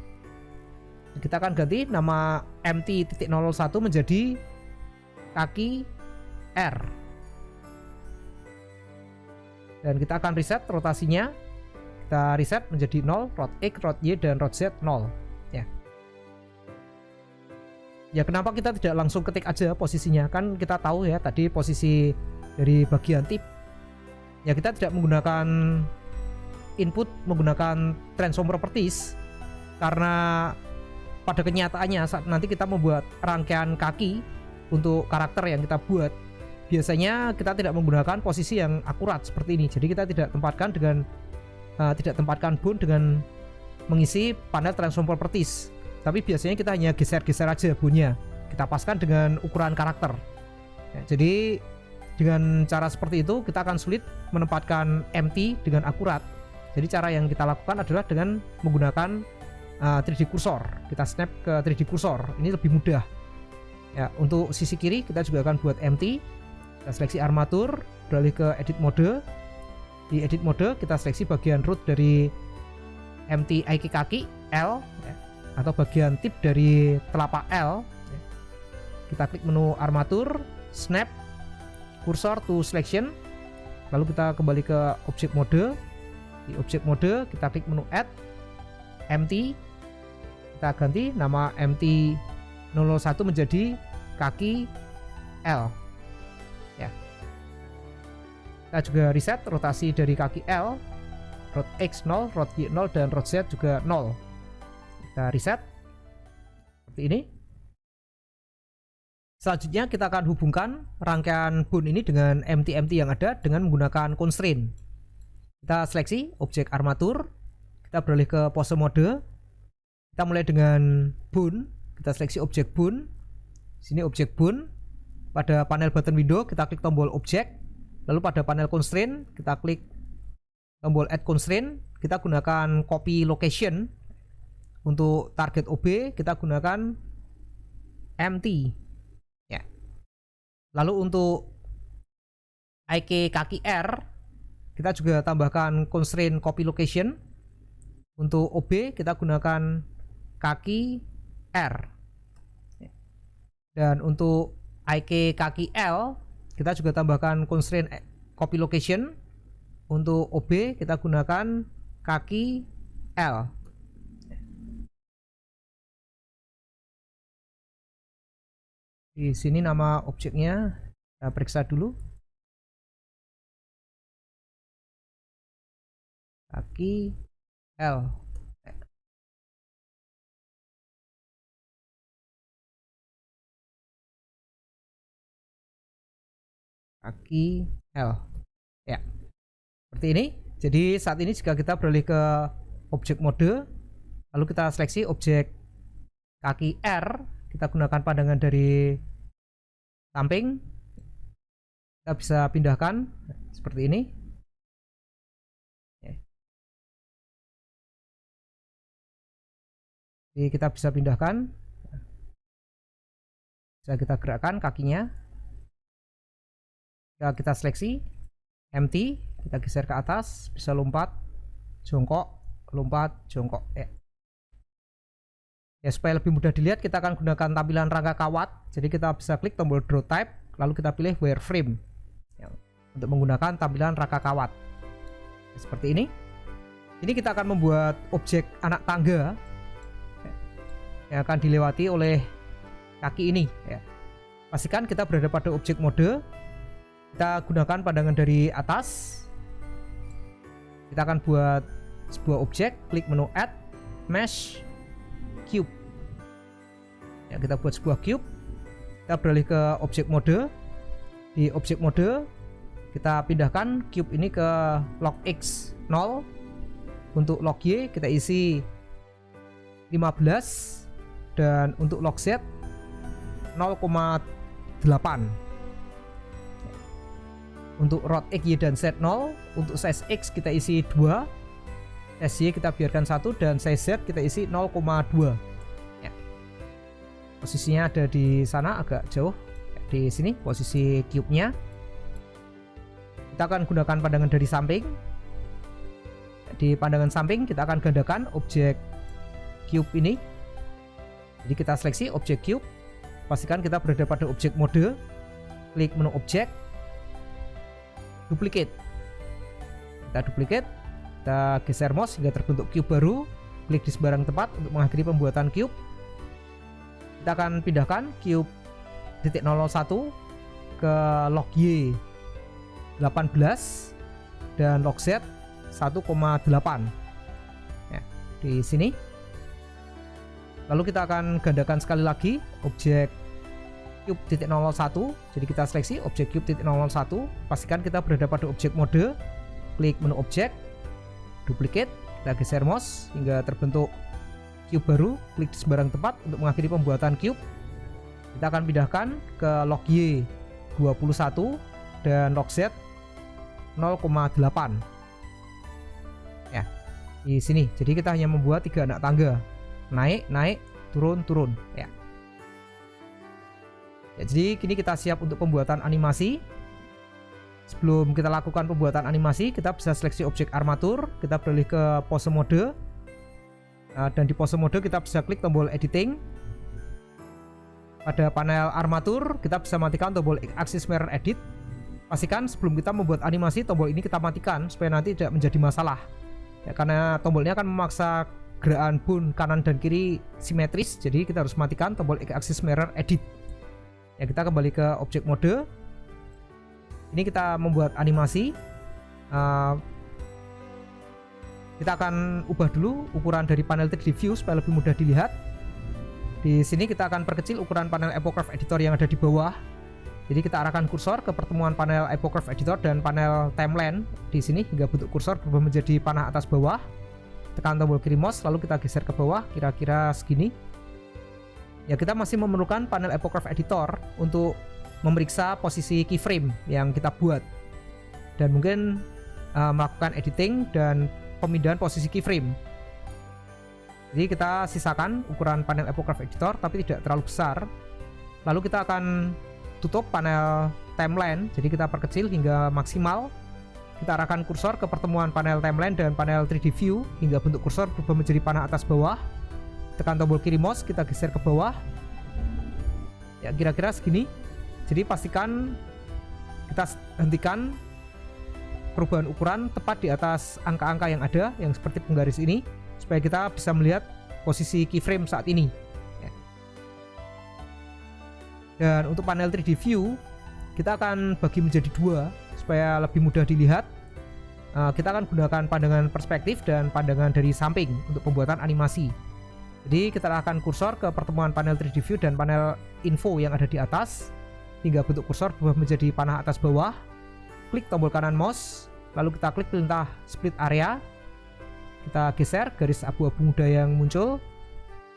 Kita akan ganti nama empty.01 menjadi kaki R. Dan kita akan reset rotasinya. Kita reset menjadi 0, rot X, rot Y, dan rot Z 0. Ya, kenapa kita tidak langsung ketik aja posisinya? Kan kita tahu ya tadi posisi dari bagian tip. Ya, kita tidak menggunakan input menggunakan transform properties karena pada kenyataannya saat nanti kita membuat rangkaian kaki untuk karakter yang kita buat, biasanya kita tidak menggunakan posisi yang akurat seperti ini. Jadi kita tidak tempatkan boon dengan mengisi panel transform properties. Tapi biasanya kita hanya geser-geser aja boonnya. Kita paskan dengan ukuran karakter. Ya, jadi dengan cara seperti itu kita akan sulit menempatkan empty dengan akurat. Jadi cara yang kita lakukan adalah dengan menggunakan 3D cursor. Kita snap ke 3D cursor. Ini lebih mudah. Ya, untuk sisi kiri kita juga akan buat empty. Kita seleksi armatur, beralih ke edit mode. Di edit mode kita seleksi bagian root dari empty IK kaki L, ya, atau bagian tip dari telapak L. Ya. Kita klik menu armatur, snap, cursor to selection. Lalu kita kembali ke objek mode. Di objek mode kita klik menu add, empty. Kita ganti nama empty.01 menjadi kaki L. Ya. Kita juga reset rotasi dari kaki L, rot X 0, rot Y 0, dan rot Z juga 0. Kita reset seperti ini. Selanjutnya kita akan hubungkan rangkaian boon ini dengan empty yang ada dengan menggunakan constraint. Kita seleksi objek armatur, kita beralih ke pose mode. Kita mulai dengan boon, kita seleksi objek boon. Sini objek boon. Pada panel button window kita klik tombol objek. Lalu pada panel constraint kita klik tombol add constraint. Kita gunakan copy location. Untuk target OB kita gunakan empty. Ya. Lalu untuk IK kaki R kita juga tambahkan constraint copy location. Untuk OB kita gunakan kaki R. Dan untuk IK kaki L kita juga tambahkan constraint copy location. Untuk OB kita gunakan kaki L. Di sini nama objeknya kita periksa dulu. Kaki L. Kaki L. Ya. Seperti ini. Jadi saat ini jika kita beralih ke objek mode, lalu kita seleksi objek kaki R, kita gunakan pandangan dari samping, kita bisa pindahkan seperti ini. Jadi kita bisa pindahkan, bisa kita gerakkan kakinya, kita seleksi empty, kita geser ke atas, bisa lompat, jongkok, lompat, jongkok. Ya, supaya lebih mudah dilihat, kita akan gunakan tampilan rangka kawat. Jadi kita bisa klik tombol draw type, lalu kita pilih wireframe ya, untuk menggunakan tampilan rangka kawat ya, seperti ini. Ini kita akan membuat objek anak tangga yang akan dilewati oleh kaki ini ya. Pastikan kita berada pada objek mode. Kita gunakan pandangan dari atas. Kita akan buat sebuah objek, klik menu add, mesh, cube ya, kita buat sebuah cube. Kita beralih ke objek mode. Di objek mode kita pindahkan cube ini ke log X 0. Untuk log Y kita isi 15, dan untuk log Z 0,8. Untuk rod X, Y, dan Z 0. Untuk size X kita isi 2, size Y kita biarkan 1, dan size Z kita isi 0,2 ya. Posisinya ada di sana agak jauh, di sini posisi cube-nya. Kita akan gunakan pandangan dari samping. Di pandangan samping kita akan gandakan objek cube ini. Jadi kita seleksi objek cube, pastikan kita berada pada objek mode, klik menu objek, duplicate. Kita duplicate, kita geser mouse hingga terbentuk cube baru, klik di sembarang tempat untuk mengakhiri pembuatan cube. Kita akan pindahkan cube titik 001 ke log Y 18 dan log Z 1,8 ya, di sini. Lalu kita akan gandakan sekali lagi objek cube titik 01. Jadi kita seleksi objek cube titik 01, pastikan kita berada pada objek mode, klik menu objek, duplicate, kita geser mouse hingga terbentuk cube baru, klik di sembarang tempat untuk mengakhiri pembuatan cube. Kita akan pindahkan ke log Y 21 dan log Z 0,8 ya, di sini. Jadi kita hanya membuat 3 anak tangga, naik, naik, turun, turun ya. Ya, jadi kini kita siap untuk pembuatan animasi. Sebelum kita lakukan pembuatan animasi, kita bisa seleksi objek armatur, kita beralih ke pose mode. Dan di pose mode kita bisa klik tombol editing. Pada panel armatur kita bisa matikan tombol axis mirror edit. Pastikan sebelum kita membuat animasi, tombol ini kita matikan supaya nanti tidak menjadi masalah ya, karena tombolnya akan memaksa gerakan bone kanan dan kiri simetris. Jadi kita harus matikan tombol X-axis mirror edit ya. Kita kembali ke objek mode. Ini kita membuat animasi. Kita akan ubah dulu ukuran dari panel 3D view supaya lebih mudah dilihat. Di sini kita akan perkecil ukuran panel Epocraft Editor yang ada di bawah. Jadi kita arahkan kursor ke pertemuan panel Epocraft Editor dan panel timeline di sini hingga bentuk kursor berubah menjadi panah atas bawah. Tekan tombol kiri mouse, lalu kita geser ke bawah kira-kira segini. Ya, kita masih memerlukan panel Epocraft Editor untuk memeriksa posisi keyframe yang kita buat dan mungkin melakukan editing dan pemindahan posisi keyframe. Jadi kita sisakan ukuran panel Epocraft Editor tapi tidak terlalu besar. Lalu kita akan tutup panel timeline, jadi kita perkecil hingga maksimal. Kita arahkan kursor ke pertemuan panel timeline dan panel 3D view hingga bentuk kursor berubah menjadi panah atas bawah. Tekan tombol kiri mouse, kita geser ke bawah. Ya, kira-kira segini. Jadi pastikan kita hentikan perubahan ukuran tepat di atas angka-angka yang ada, yang seperti penggaris ini, supaya kita bisa melihat posisi keyframe saat ini. Ya. Dan untuk panel 3D view, kita akan bagi menjadi 2 supaya lebih mudah dilihat. Kita akan gunakan pandangan perspektif dan pandangan dari samping untuk pembuatan animasi. Jadi kita arahkan kursor ke pertemuan panel 3D view dan panel info yang ada di atas hingga bentuk kursor berubah menjadi panah atas bawah. Klik tombol kanan mouse, lalu kita klik perintah split area. Kita geser garis abu-abu muda yang muncul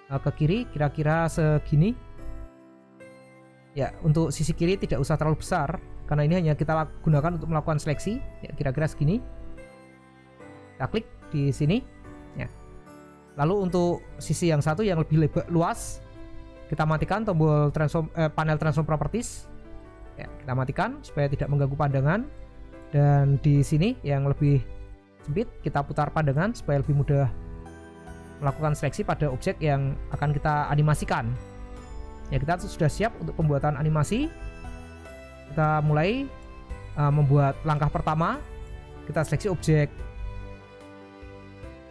ke kiri kira-kira segini. Ya, untuk sisi kiri tidak usah terlalu besar karena ini hanya kita gunakan untuk melakukan seleksi. Ya, kira-kira segini. Kita klik di sini. Ya. Lalu untuk sisi yang satu yang lebih luas, kita matikan tombol panel transform properties. Ya, kita matikan supaya tidak mengganggu pandangan. Dan di sini yang lebih sempit, kita putar pandangan supaya lebih mudah melakukan seleksi pada objek yang akan kita animasikan. Ya, kita sudah siap untuk pembuatan animasi. Kita mulai membuat langkah pertama. Kita seleksi objek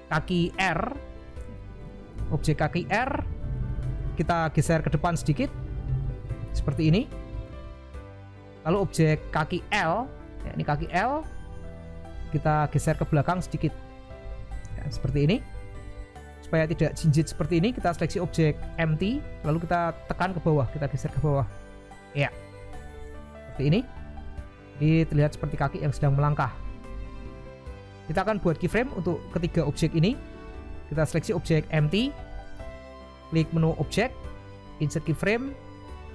kaki R. Objek kaki R kita geser ke depan sedikit seperti ini. Lalu objek kaki L, ya, ini kaki L kita geser ke belakang sedikit, ya, seperti ini. Supaya tidak jinjit seperti ini, kita seleksi objek empty, lalu kita tekan ke bawah, kita geser ke bawah. Ya, seperti ini. Jadi terlihat seperti kaki yang sedang melangkah. Kita akan buat keyframe untuk ketiga objek ini. Kita seleksi objek empty, klik menu objek, insert keyframe,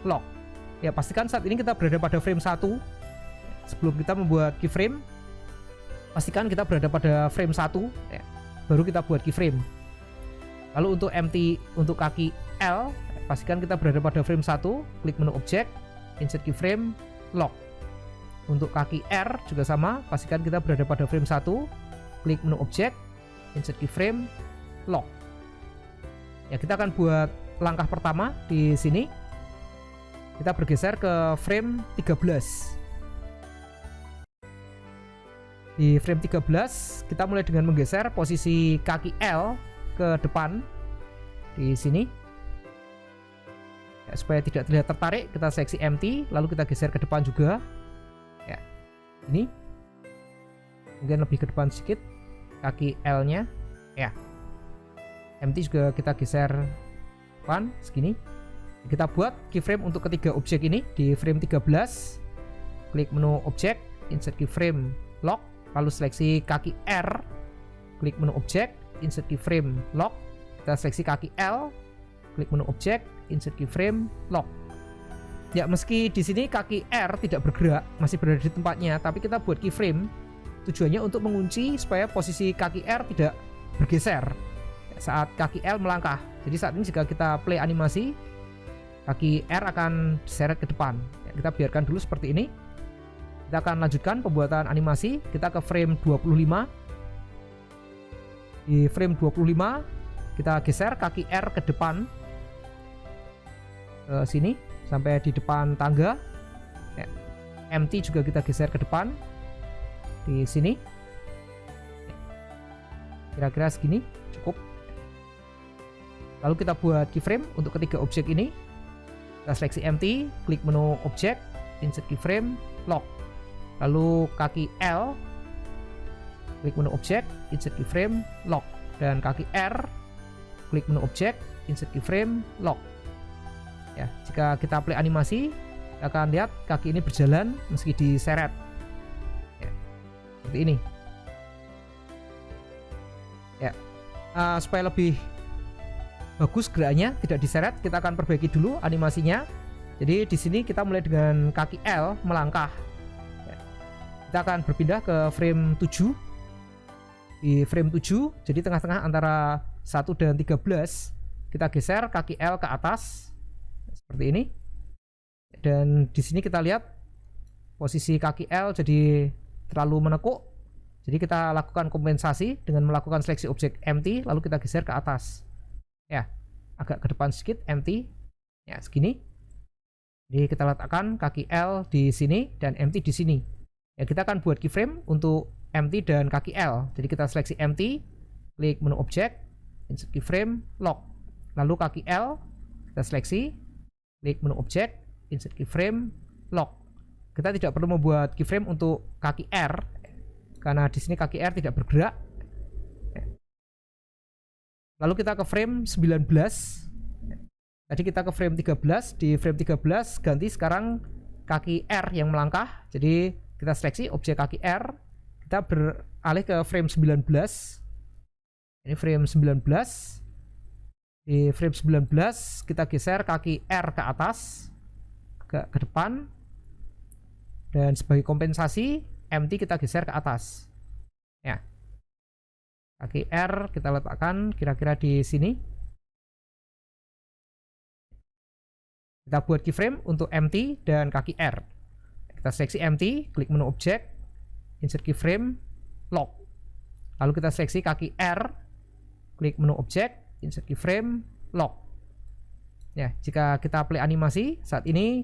lock. Ya, pastikan saat ini kita berada pada frame 1. Sebelum kita membuat keyframe, pastikan kita berada pada frame 1, ya, baru kita buat keyframe. Lalu untuk empty untuk kaki L, pastikan kita berada pada frame 1, klik menu objek, insert keyframe, lock. Untuk kaki R juga sama, pastikan kita berada pada frame 1, klik menu objek, insert keyframe, lock. Ya, kita akan buat langkah pertama di sini. Kita bergeser ke frame 13. Di frame 13, kita mulai dengan menggeser posisi kaki L ke depan di sini, ya, supaya tidak terlihat tertarik. Kita seleksi empty, lalu kita geser ke depan juga, ya, ini mungkin lebih ke depan sedikit kaki L nya, ya, empty juga kita geser depan segini. Kita buat keyframe untuk ketiga objek ini di frame 13, klik menu objek, insert keyframe, lock, lalu seleksi kaki R, klik menu objek, insert keyframe, lock. Kita seleksi kaki L, klik menu objek, insert keyframe, lock. Ya, meski di sini kaki R tidak bergerak, masih berada di tempatnya, tapi kita buat keyframe tujuannya untuk mengunci supaya posisi kaki R tidak bergeser saat kaki L melangkah. Jadi saat ini jika kita play animasi, kaki R akan diseret ke depan. Ya, kita biarkan dulu seperti ini. Kita akan lanjutkan pembuatan animasi. Kita ke frame 25. Di frame 25 kita geser kaki R ke depan ke sini sampai di depan tangga. Ya. Empty juga kita geser ke depan di sini. Kira-kira segini cukup. Lalu kita buat keyframe untuk ketiga objek ini. Kita seleksi empty, klik menu objek, insert keyframe, lock. Lalu kaki L, klik menu objek, insert keyframe, lock. Dan kaki R, klik menu objek, insert keyframe, lock. Ya, jika kita play animasi, kita akan lihat kaki ini berjalan meski diseret. Ya, seperti ini. Ya, supaya lebih bagus geraknya, tidak diseret, kita akan perbaiki dulu animasinya. Jadi di sini kita mulai dengan kaki L melangkah. Ya, kita akan berpindah ke frame 7. Di frame 7, jadi tengah-tengah antara 1 dan 13, kita geser kaki L ke atas seperti ini. Dan di sini kita lihat posisi kaki L jadi terlalu menekuk. Jadi kita lakukan kompensasi dengan melakukan seleksi objek empty, lalu kita geser ke atas. Ya, agak ke depan sedikit, empty. Ya, segini. Jadi kita letakkan kaki L di sini dan empty di sini. Ya, kita akan buat keyframe untuk empty dan kaki L. Jadi kita seleksi empty, klik menu objek, insert keyframe, lock. Lalu kaki L kita seleksi, klik menu objek, insert keyframe, lock. Kita tidak perlu membuat keyframe untuk kaki R karena di sini kaki R tidak bergerak. Lalu kita ke frame 19. Tadi kita ke frame 13. Di frame 13 ganti sekarang kaki R yang melangkah. Jadi kita seleksi objek kaki R. Kita beralih ke frame 19. Ini frame 19. Di frame 19 kita geser kaki R ke atas agak ke depan, dan sebagai kompensasi MT kita geser ke atas ya. Kaki R kita letakkan kira-kira di sini. Kita buat keyframe untuk MT dan kaki R. Kita seleksi MT, klik menu objek, insert keyframe, lock. Lalu kita seleksi kaki R, klik menu objek, insert keyframe, lock. Ya, jika kita play animasi saat ini,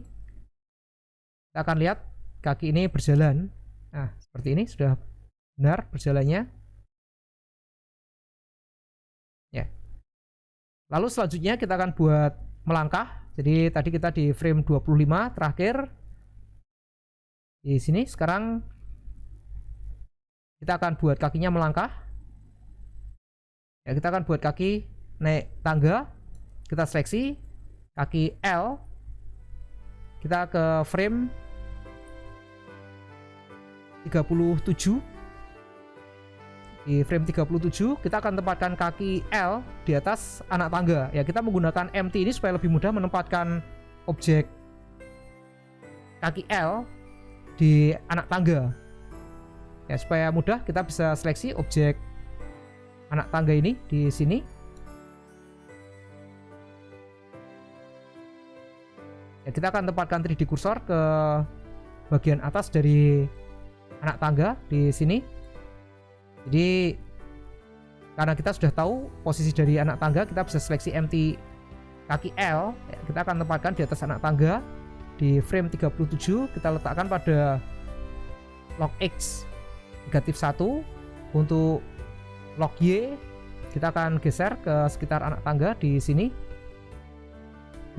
kita akan lihat kaki ini berjalan. Nah, seperti ini sudah benar berjalannya. Ya. Lalu selanjutnya kita akan buat melangkah. Jadi tadi kita di frame 25 terakhir. Di sini sekarang kita akan buat kakinya melangkah. Ya, kita akan buat kaki naik tangga. Kita seleksi kaki L. Kita ke frame 37. Di frame 37 kita akan tempatkan kaki L di atas anak tangga. Ya, kita menggunakan MT ini supaya lebih mudah menempatkan objek kaki L di anak tangga. Ya, supaya mudah kita bisa seleksi objek anak tangga ini di sini. Ya, kita akan tempatkan 3D kursor ke bagian atas dari anak tangga di sini. Jadi karena kita sudah tahu posisi dari anak tangga, kita bisa seleksi MT kaki L. Ya, kita akan tempatkan di atas anak tangga. Di frame 37 kita letakkan pada log X -1. Untuk log Y kita akan geser ke sekitar anak tangga di sini.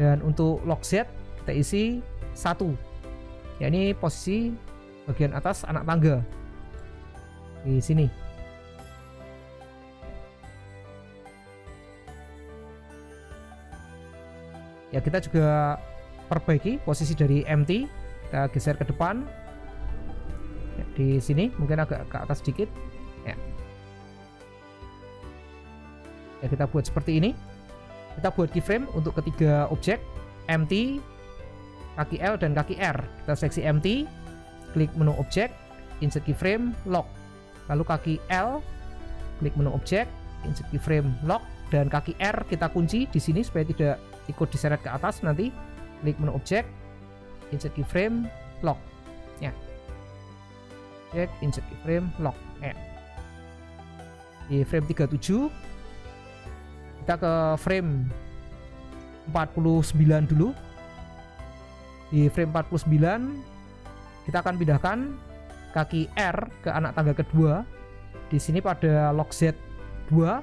Dan untuk log Z kita isi 1. Ya, ini posisi bagian atas anak tangga di sini. Ya, kita juga perbaiki posisi dari MT. Kita geser ke depan. Ya, di sini mungkin agak ke atas sedikit. Ya. Ya, kita buat seperti ini. Kita buat keyframe untuk ketiga objek MT, kaki L dan kaki R. Kita seleksi MT, klik menu objek, insert keyframe, lock. Lalu kaki L, klik menu objek, insert keyframe, lock, dan kaki R kita kunci di sini supaya tidak ikut diseret ke atas nanti. Klik menu objek, insert keyframe, lock. Ya. Objek, insert keyframe, lock. Ya. Di frame 37 kita ke frame 49 dulu. Di frame 49 kita akan pindahkan kaki R ke anak tangga kedua. Di sini pada log Z2. Ya.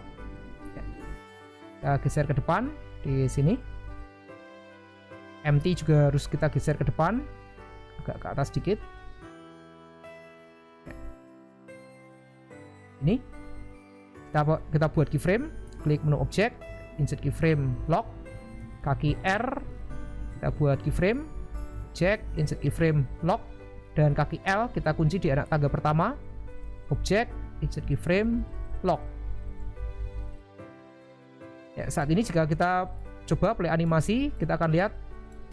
Kita geser ke depan di sini. MT juga harus kita geser ke depan, agak ke atas sedikit. Ya. Ini kita buat keyframe, klik menu objek, insert keyframe, lock. Kaki R kita buat keyframe, objek, insert keyframe, lock, dan kaki L kita kunci di anak tangga pertama. Objek, insert keyframe, lock. Ya, saat ini jika kita coba play animasi, kita akan lihat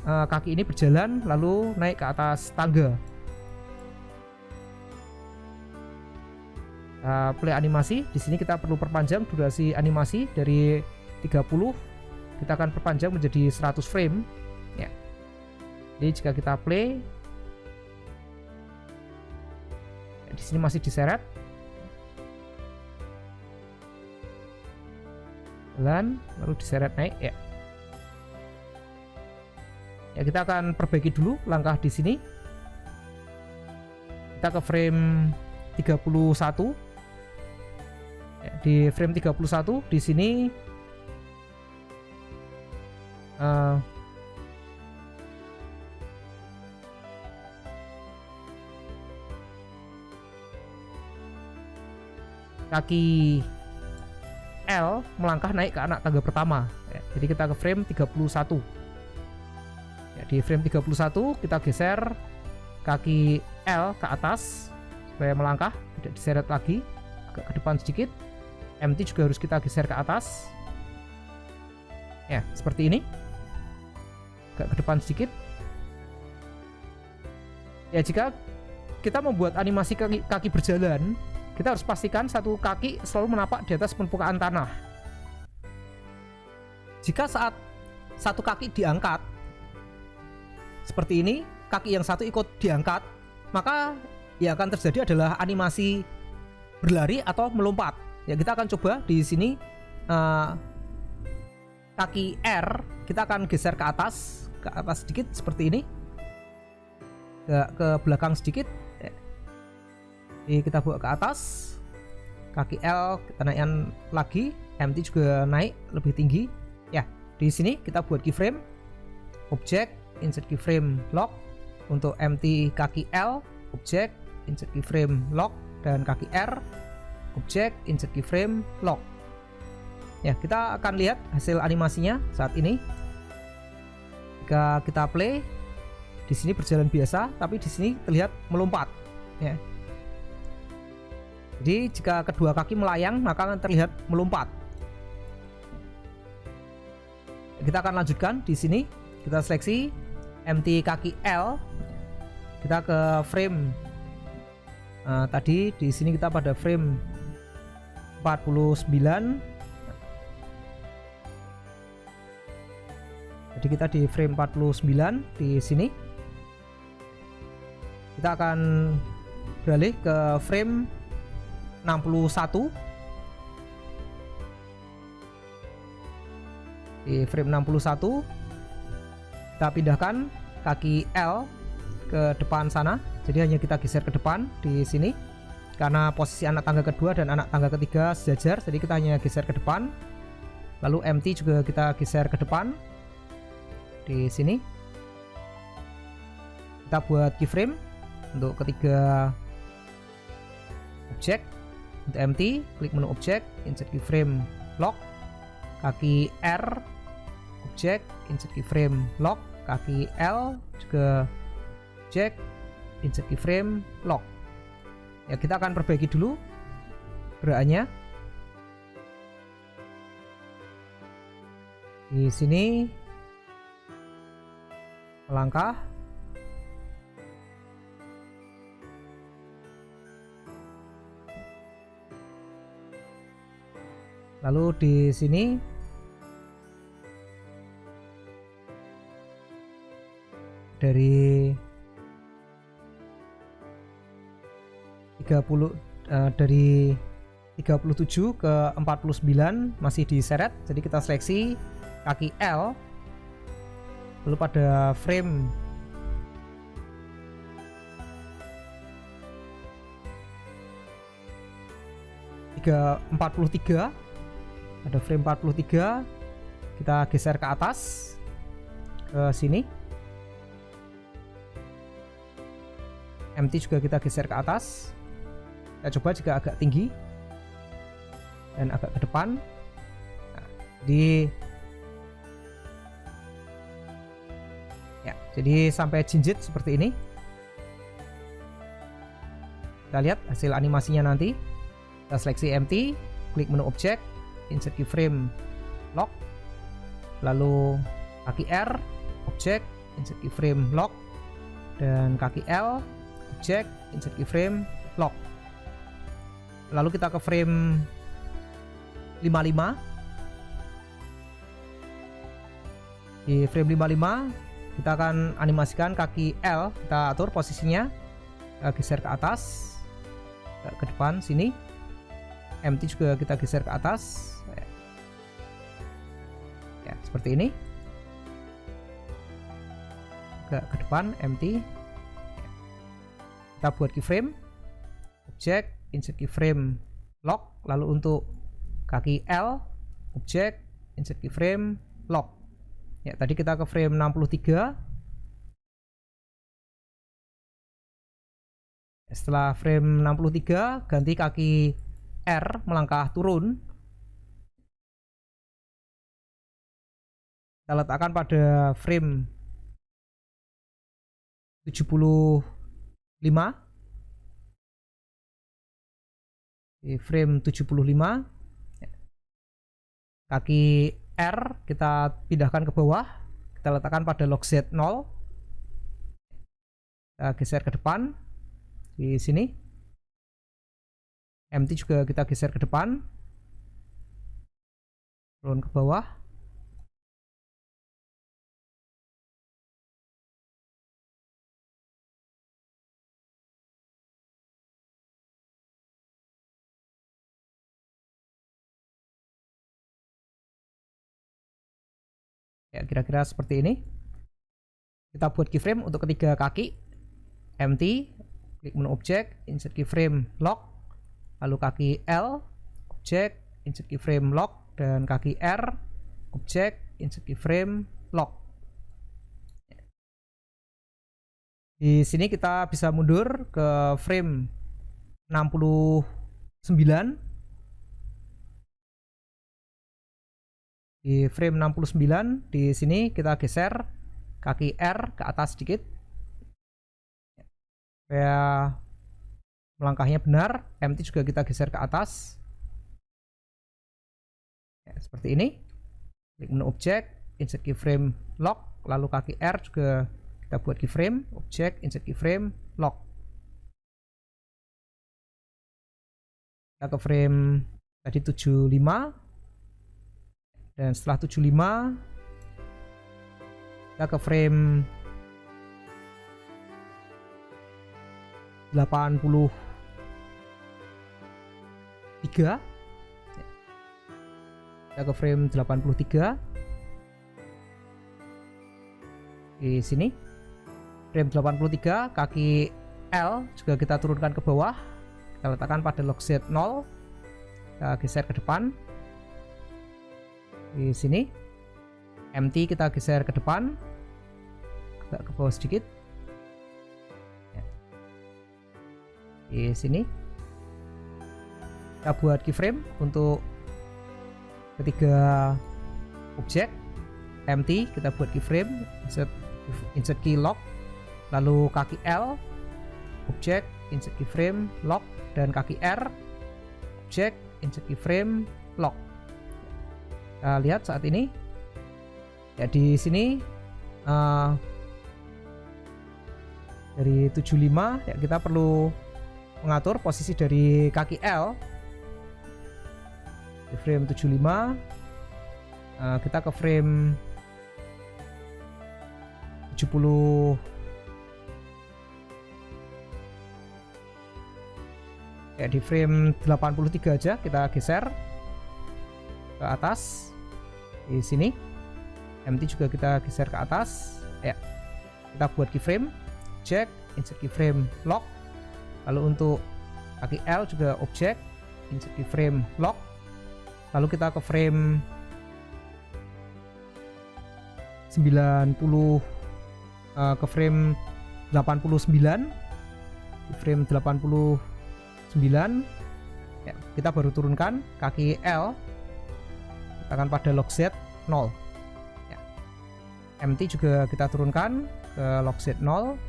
kaki ini berjalan lalu naik ke atas tangga. Play animasi. Di sini kita perlu perpanjang durasi animasi dari 30. Kita akan perpanjang menjadi 100 frame. Ya. Jadi jika kita play, ya, di sini masih diseret. Jalan lalu diseret naik. Ya. Ya, kita akan perbaiki dulu langkah di sini. Kita ke frame 31. Ya, di frame 31 di sini kaki L melangkah naik ke anak tangga pertama. Ya, jadi kita ke frame 31. Ya, di frame 31 kita geser kaki L ke atas supaya melangkah, tidak diseret lagi, agak ke depan sedikit. MT juga harus kita geser ke atas. Ya, seperti ini. Agak ke depan sedikit. Ya, jika kita membuat animasi kaki berjalan, kita harus pastikan satu kaki selalu menapak di atas permukaan tanah. Jika saat satu kaki diangkat seperti ini, kaki yang satu ikut diangkat, maka yang akan terjadi adalah animasi berlari atau melompat. Ya, kita akan coba di sini kaki R kita akan geser ke atas sedikit seperti ini, ke belakang sedikit. Jadi kita bawa ke atas, kaki L kita naikkan lagi, MT juga naik lebih tinggi. Ya, di sini kita buat keyframe, object, insert keyframe, lock. Untuk MT kaki L, object, insert keyframe, lock, dan kaki R, object, insert keyframe, lock. Ya, kita akan lihat hasil animasinya saat ini. Jika kita play, di sini berjalan biasa, tapi di sini terlihat melompat. Ya. Jadi jika kedua kaki melayang, maka akan terlihat melompat. Kita akan lanjutkan di sini. Kita seleksi MT kaki L. Kita ke frame. Tadi di sini kita pada frame 49. Jadi kita di frame 49 di sini. Kita akan beralih ke frame 61. Di frame 61 kita pindahkan kaki L ke depan sana. Jadi hanya kita geser ke depan di sini. Karena posisi anak tangga kedua dan anak tangga ketiga sejajar, jadi kita hanya geser ke depan. Lalu MT juga kita geser ke depan di sini. Kita buat keyframe untuk ketiga objek. Untuk MT, klik menu objek, insert keyframe, lock. Kaki R, objek, insert keyframe, lock. Kaki L juga objek, insert keyframe, lock. Ya, kita akan perbaiki dulu gerakannya. Di sini melangkah. Lalu di sini dari 37 ke 49 masih diseret, jadi kita seleksi kaki L. Lalu pada frame 43, pada frame 43 kita geser ke atas ke sini. MT juga kita geser ke atas. Kita coba jika agak tinggi dan agak ke depan. Nah, jadi sampai jinjit seperti ini. Kita lihat hasil animasinya nanti. Kita seleksi MT, klik menu objek, insert keyframe, lock. Lalu kaki R, objek, insert keyframe, lock. Dan kaki L, objek, insert keyframe, lock. Lalu kita ke frame 55. Di frame 55 kita akan animasikan kaki L, kita atur posisinya, kita geser ke atas, ke depan sini. MT juga kita geser ke atas, ya seperti ini, ke depan MT. Kita buat keyframe, objek, insert keyframe, lock. Lalu untuk kaki L, objek, insert keyframe, lock. Ya, tadi kita ke frame 63. Setelah frame 63, ganti kaki R melangkah turun. Kita letakkan pada frame 75. Di frame 75, kaki R kita pindahkan ke bawah, kita letakkan pada log Z0. kita geser ke depan di sini. Empty juga kita geser ke depan, turun ke bawah. Ya, kira-kira seperti ini. Kita buat keyframe untuk ketiga kaki. Empty, klik menu object, insert keyframe lock, lalu kaki L, object, insert keyframe lock, dan kaki R, object, insert keyframe lock. Di sini kita bisa mundur ke frame 69. Di frame 69, di sini kita geser kaki R ke atas sedikit supaya melangkahnya benar. Empty juga kita geser ke atas. Ya, seperti ini. Klik menu object, insert keyframe lock, lalu kaki R juga kita buat keyframe, object, insert keyframe lock. Kita ke frame tadi 75. Dan setelah 75 kita ke frame 83. Kita ke frame 83. Di sini frame 83, kaki L juga kita turunkan ke bawah. Kita letakkan pada lock Z 0. Kita geser ke depan. Di sini empty kita geser ke depan, agak ke bawah sedikit. Di sini kita buat keyframe untuk ketiga objek. Empty kita buat keyframe, insert key lock, lalu kaki L, objek, insert keyframe lock, dan kaki R, objek, insert keyframe lock. Kita lihat saat ini ya, di sini dari 75 ya, kita perlu mengatur posisi dari kaki L di frame 75. Kita ke frame 70 ya, di frame 83 aja kita geser ke atas. Di sini empty juga kita geser ke atas ya. Kita buat keyframe, check, insert keyframe lock, lalu untuk kaki L juga objek, insert keyframe lock, lalu kita ke frame 90, ke frame 89. Di frame 89 ya, kita baru turunkan kaki L, letakkan pada lock Z 0 ya. Empty juga kita turunkan ke lock Z 0,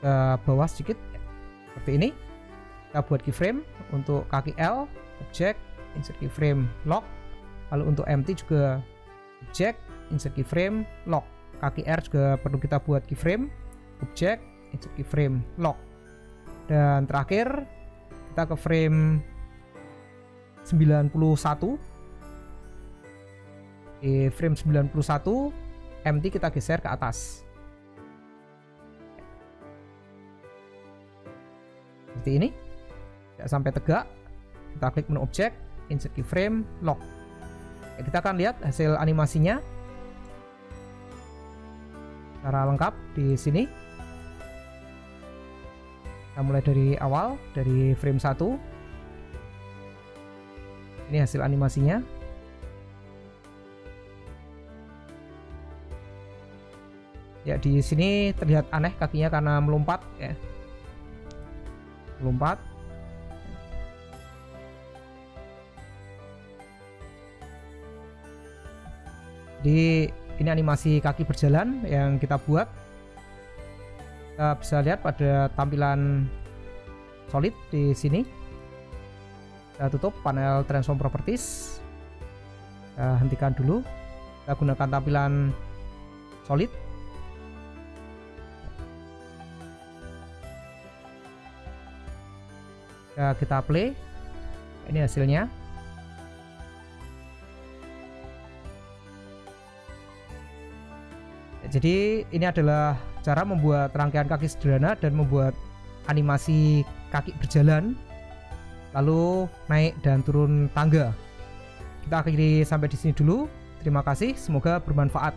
ke bawah sedikit ya. Seperti ini. Kita buat keyframe untuk kaki L, objek, insert keyframe lock, lalu untuk empty juga objek, insert keyframe lock. Kaki R juga perlu kita buat keyframe, objek, insert keyframe lock. Dan terakhir kita ke frame 91. Di frame 91 empty kita geser ke atas seperti ini, tidak sampai tegak. Kita klik menu objek, insert keyframe lock ya, kita akan lihat hasil animasinya secara lengkap di sini. Kita mulai dari awal, dari frame 1. Ini hasil animasinya. Ya, di sini terlihat aneh kakinya karena melompat ya. Melompat. Jadi ini animasi kaki berjalan yang kita buat. Kita bisa lihat pada tampilan solid di sini. Kita tutup panel transform properties, kita hentikan dulu, kita gunakan tampilan solid. Ya, kita play. Ini hasilnya. Jadi ini adalah cara membuat rangkaian kaki sederhana dan membuat animasi kaki berjalan lalu naik dan turun tangga. Kita akhiri sampai di sini dulu. Terima kasih, semoga bermanfaat.